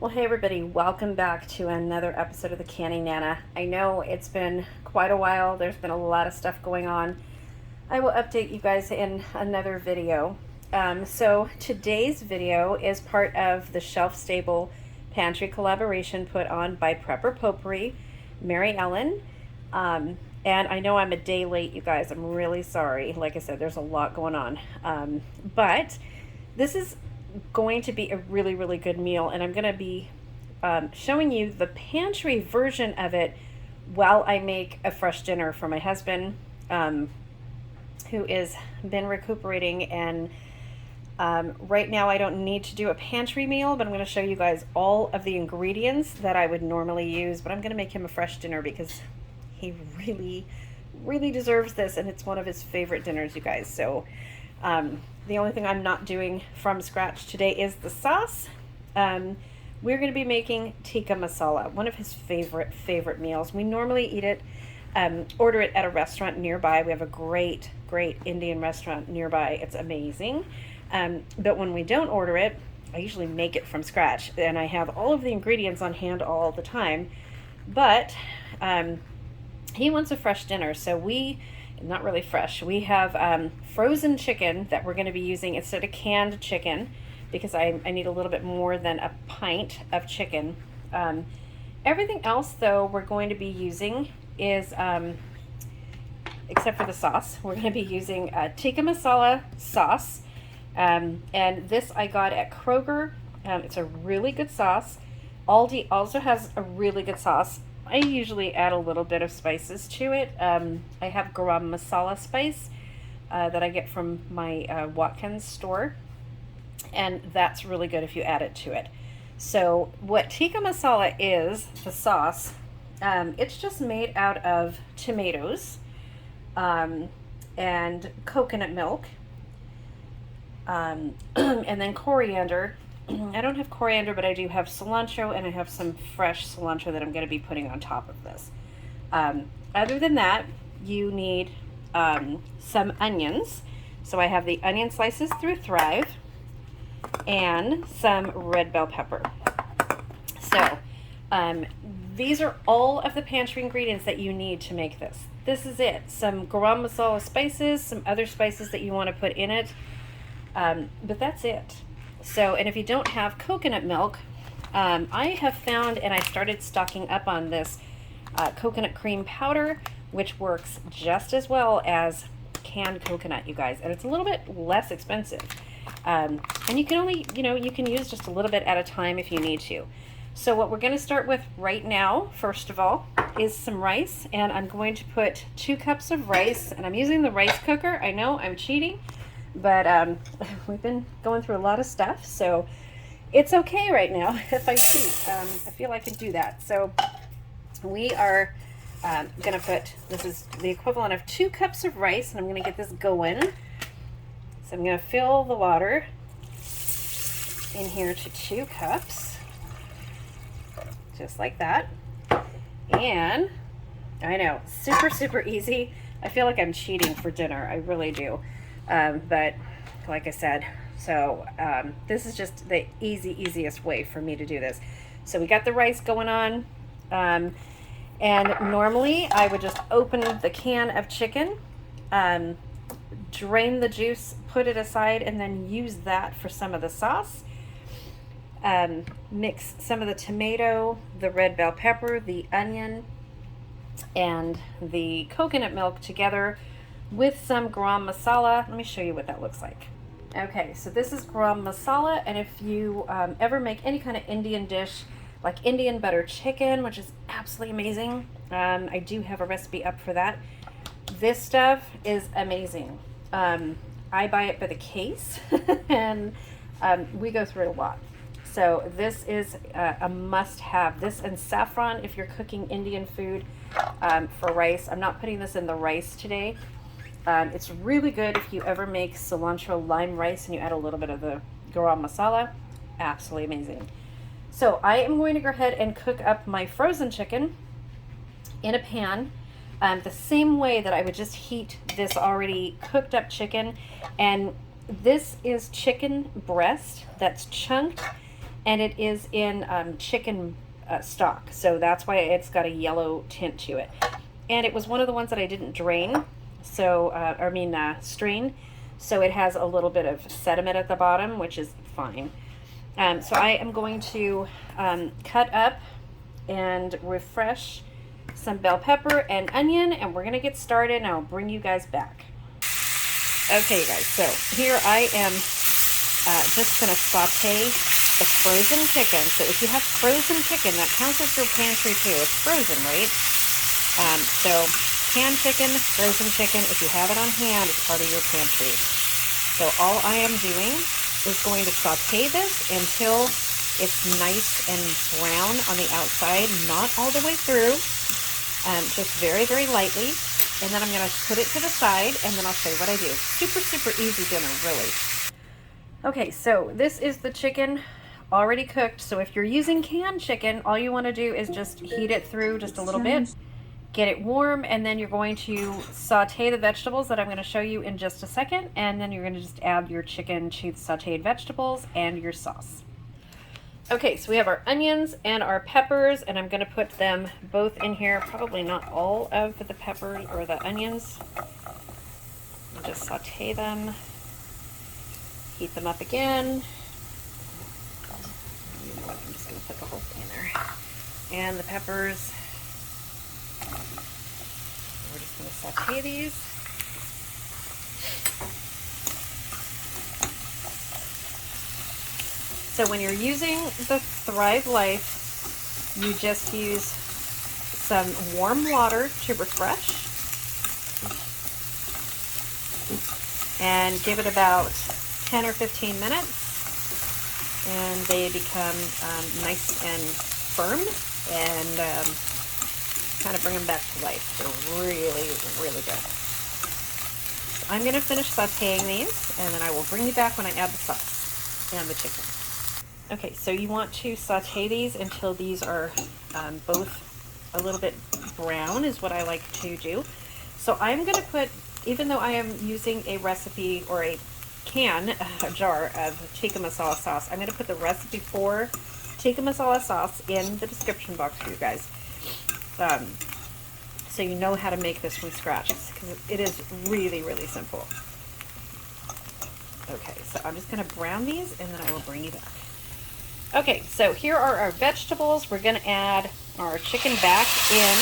Well, hey everybody, welcome back to another episode of the Canning Nana. I know it's been quite a while. There's been a lot of stuff going on. I will update you guys in another video. So today's video is part of the shelf-stable pantry collaboration put on by Prepper Potpourri, Mary Ellen. And I know I'm a day late, you guys. I'm really sorry. Like I said, there's a lot going on. But this is going to be a really good meal, and I'm going to be showing you the pantry version of it while I make a fresh dinner for my husband, who is been recuperating, and right now I don't need to do a pantry meal, but I'm going to show you guys all of the ingredients that I would normally use, but I'm going to make him a fresh dinner because he really deserves this, and it's one of his favorite dinners, you guys. So the only thing I'm not doing from scratch today is the sauce. We're going to be making Tikka Masala, one of his favorite meals. We normally eat it, order it at a restaurant nearby. We have a great Indian restaurant nearby. It's amazing. But when we don't order it, I usually make it from scratch, and I have all of the ingredients on hand all the time. But he wants a fresh dinner, so not really fresh. We have frozen chicken that we're going to be using instead of canned chicken because I need a little bit more than a pint of chicken. Everything else, though, we're going to be using is, except for the sauce, we're going to be using Tikka Masala sauce. And this I got at Kroger. It's a really good sauce. Aldi also has a really good sauce. I usually add a little bit of spices to it. I have Garam Masala spice that I get from my Watkins store, and that's really good if you add it to it. So what Tikka Masala is, the sauce, it's just made out of tomatoes and coconut milk, and then coriander. I don't have coriander, but I do have cilantro, and I have some fresh cilantro that I'm going to be putting on top of this. Other than that, you need some onions. So I have the onion slices through Thrive and some red bell pepper. So these are all of the pantry ingredients that you need to make this. This is it. Some garam masala spices, some other spices that you want to put in it, but that's it. So, and if you don't have coconut milk, I have found, and I started stocking up on this coconut cream powder, which works just as well as canned coconut, you guys, and it's a little bit less expensive. And you can only, you can use just a little bit at a time if you need to. So what we're going to start with right now, first of all, is some rice, and I'm going to put 2 cups of rice, and I'm using the rice cooker. I know I'm cheating, but we've been going through a lot of stuff, so it's okay right now if I cheat. I feel I can do that. So we are going to put, this is the equivalent of 2 cups of rice, and I'm going to get this going. So I'm going to fill the water in here to 2 cups, just like that. And I know, super easy. I feel like I'm cheating for dinner. I really do. But like I said, so this is just the easiest way for me to do this. So we got the rice going on, and normally I would just open the can of chicken, drain the juice, put it aside, and then use that for some of the sauce. Mix some of the tomato, the red bell pepper, the onion, and the coconut milk together with some garam masala. Let me show you what that looks like. Okay, so this is garam masala, and if you ever make any kind of Indian dish, like Indian butter chicken, which is absolutely amazing, I do have a recipe up for that. This stuff is amazing. I buy it by the case, and we go through it a lot. So this is a must-have. This and saffron if you're cooking Indian food for rice. I'm not putting this in the rice today. It's really good if you ever make cilantro lime rice and you add a little bit of the garam masala. Absolutely amazing. So I am going to go ahead and cook up my frozen chicken in a pan the same way that I would just heat this already cooked up chicken. And this is chicken breast that's chunked, and it is in chicken stock, so that's why it's got a yellow tint to it. And it was one of the ones that I didn't drain, so strain, so it has a little bit of sediment at the bottom, which is fine. So I am going to cut up and refresh some bell pepper and onion, and we're gonna get started, and I'll bring you guys back. Okay, you guys, so here I am just gonna saute the frozen chicken. So if you have frozen chicken, that counts as your pantry too. It's frozen, right? So canned chicken, frozen chicken, if you have it on hand, it's part of your pantry. So all I am doing is going to saute this until it's nice and brown on the outside, not all the way through, just very, very lightly. And then I'm going to put it to the side, and then I'll show you what I do. Super, super easy dinner, really. Okay, so this is the chicken already cooked. So if you're using canned chicken, all you want to do is just heat it through just a little bit, get it warm, and then you're going to saute the vegetables that I'm going to show you in just a second, and then you're going to just add your chicken to the sauteed vegetables and your sauce. Okay, so we have our onions and our peppers, and I'm going to put them both in here, probably not all of the peppers or the onions. I'll just saute them, heat them up again. You know what, I'm just going to put the whole thing in there. And the peppers. We're just going to saute these. So when you're using the Thrive Life, you just use some warm water to refresh and give it about 10 or 15 minutes, and they become nice and firm, and kind of bring them back to life. They're really, really good. So I'm going to finish sauteing these, and then I will bring you back when I add the sauce and the chicken. Okay, so you want to saute these until these are both a little bit brown is what I like to do. So I'm going to put, even though I am using a recipe or a jar of Tikka Masala sauce, I'm going to put the recipe for Tikka Masala sauce in the description box for you guys. So you know how to make this from scratch, because it is really, really simple. Okay, so I'm just going to brown these, and then I will bring you back. Okay, so here are our vegetables. We're going to add our chicken back in.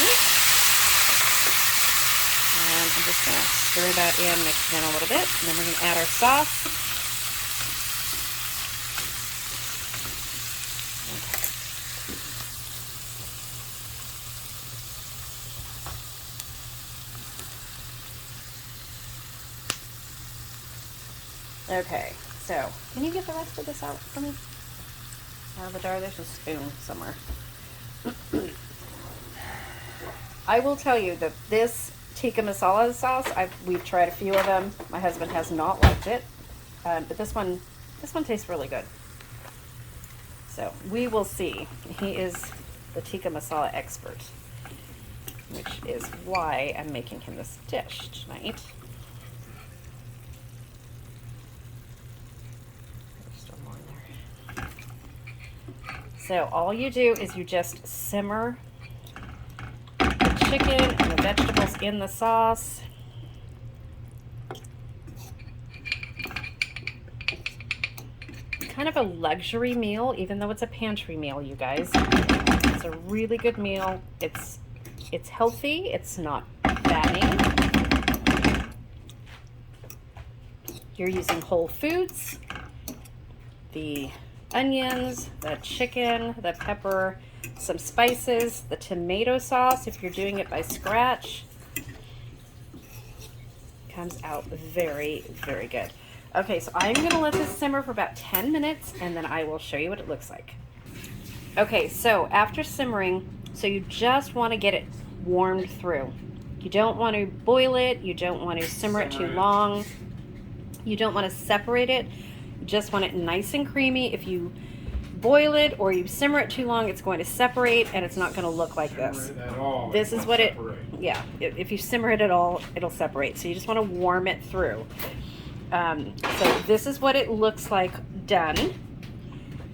And I'm just going to stir that in, mix it in a little bit. And then we're going to add our sauce. Okay, so can you get the rest of this out for me? Out of the jar, there's a spoon somewhere. I will tell you that this Tikka Masala sauce, we've tried a few of them. My husband has not liked it, but this one tastes really good. So we will see. He is the Tikka Masala expert, which is why I'm making him this dish tonight. So all you do is you just simmer the chicken and the vegetables in the sauce. Kind of a luxury meal, even though it's a pantry meal, you guys. It's a really good meal. It's healthy. It's not fattening. You're using whole foods. The onions, the chicken, the pepper, some spices, the tomato sauce, if you're doing it by scratch, comes out very, very good. Okay, so I'm going to let this simmer for about 10 minutes, and then I will show you what it looks like. Okay, so after simmering, so you just want to get it warmed through. You don't want to boil it, you don't want to simmer it too long, you don't want to separate it. Just want it nice and creamy. If you boil it or you simmer it too long, it's going to separate, and it's not going to look like this. This is what it, yeah, if you simmer it at all, it'll separate. So you just want to warm it through. So this is what it looks like done.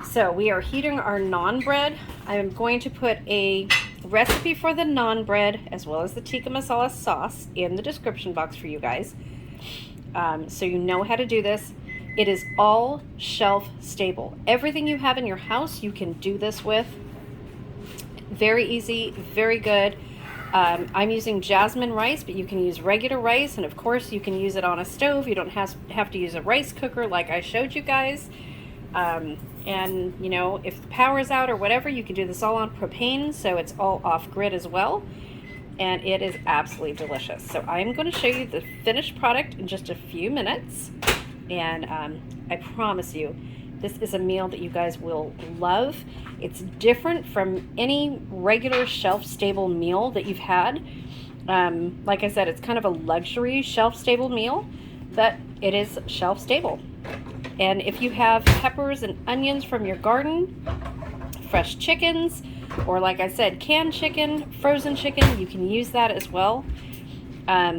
So we are heating our naan bread. I'm going to put a recipe for the naan bread as well as the tikka masala sauce in the description box for you guys. So you know how to do this. It is all shelf stable. Everything you have in your house, you can do this with. Very easy, very good. I'm using jasmine rice, but you can use regular rice, and of course you can use it on a stove. You don't have to use a rice cooker like I showed you guys. And you know, if the power's out or whatever, you can do this all on propane, so it's all off grid as well. And it is absolutely delicious. So I'm going to show you the finished product in just a few minutes. And I promise you, this is a meal that you guys will love. It's different from any regular shelf-stable meal that you've had. Like I said, it's kind of a luxury shelf-stable meal, but it is shelf-stable. And if you have peppers and onions from your garden, fresh chickens, or like I said, canned chicken, frozen chicken, you can use that as well.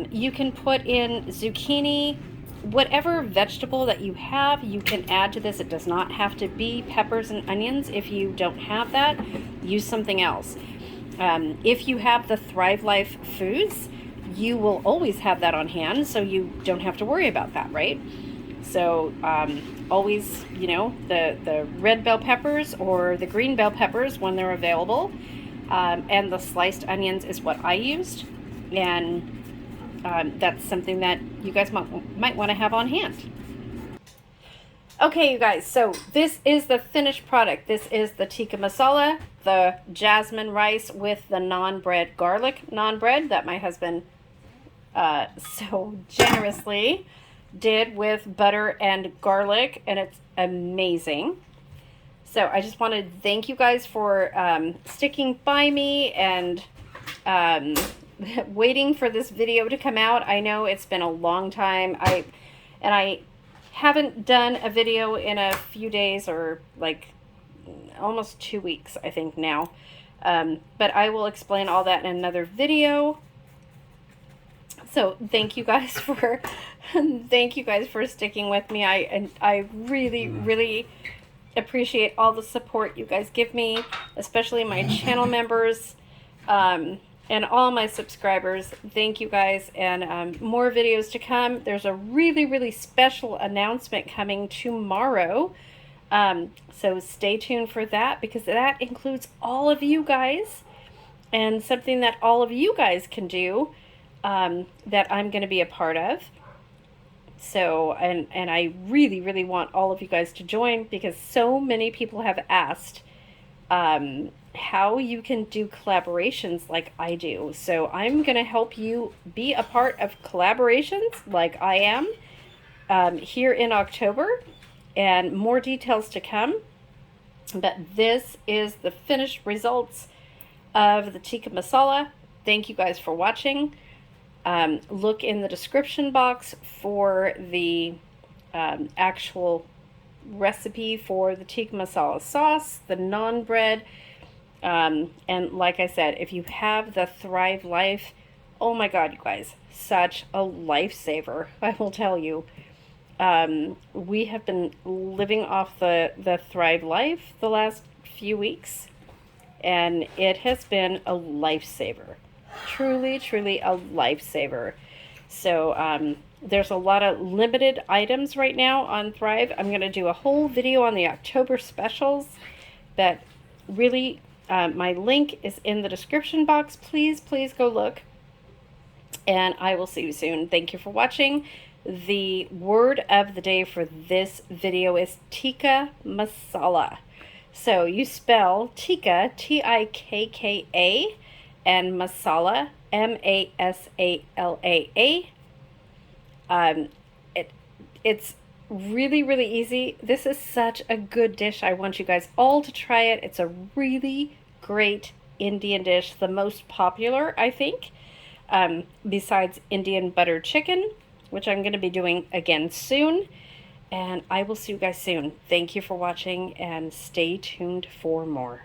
You can put in zucchini, whatever vegetable that you have, you can add to this. It does not have to be peppers and onions. If you don't have that, use something else. If you have the Thrive Life foods, you will always have that on hand, so you don't have to worry about that, right? So always, you know, the red bell peppers or the green bell peppers when they're available, and the sliced onions is what I used, and that's something that you guys might want to have on hand. Okay, you guys, so this is the finished product. This is the tikka masala, the jasmine rice with the naan bread, garlic naan bread that my husband so generously did with butter and garlic, and it's amazing. So I just want to thank you guys for sticking by me and waiting for this video to come out. I know it's been a long time. I haven't done a video in a few days, or like almost 2 weeks, I think now. But I will explain all that in another video. So thank you guys for sticking with me. I really appreciate all the support you guys give me, especially my channel members, and all my subscribers. Thank you guys, and more videos to come. There's a really special announcement coming tomorrow, so stay tuned for that, because that includes all of you guys, and something that all of you guys can do, that I'm going to be a part of. So, and I really want all of you guys to join, because so many people have asked how you can do collaborations like I do. So I'm going to help you be a part of collaborations like I am, here in October, and more details to come. But this is the finished results of the tikka masala. Thank you guys for watching. Look in the description box for the actual recipe for the tikka masala sauce, the naan bread, and like I said, if you have the Thrive Life, oh my god, you guys, such a lifesaver, I will tell you. We have been living off the Thrive Life the last few weeks, and it has been a lifesaver. Truly a lifesaver. So there's a lot of limited items right now on Thrive. I'm going to do a whole video on the October specials, but really my link is in the description box. Please go look, and I will see you soon. Thank you for watching. The word of the day for this video is Tikka Masala. So you spell Tikka, Tikka, and masala, Masala. It's really easy. This is such a good dish. I want you guys all to try it. It's a really great Indian dish, the most popular, I think, besides Indian butter chicken, which I'm going to be doing again soon. And I will see you guys soon. Thank you for watching, and stay tuned for more.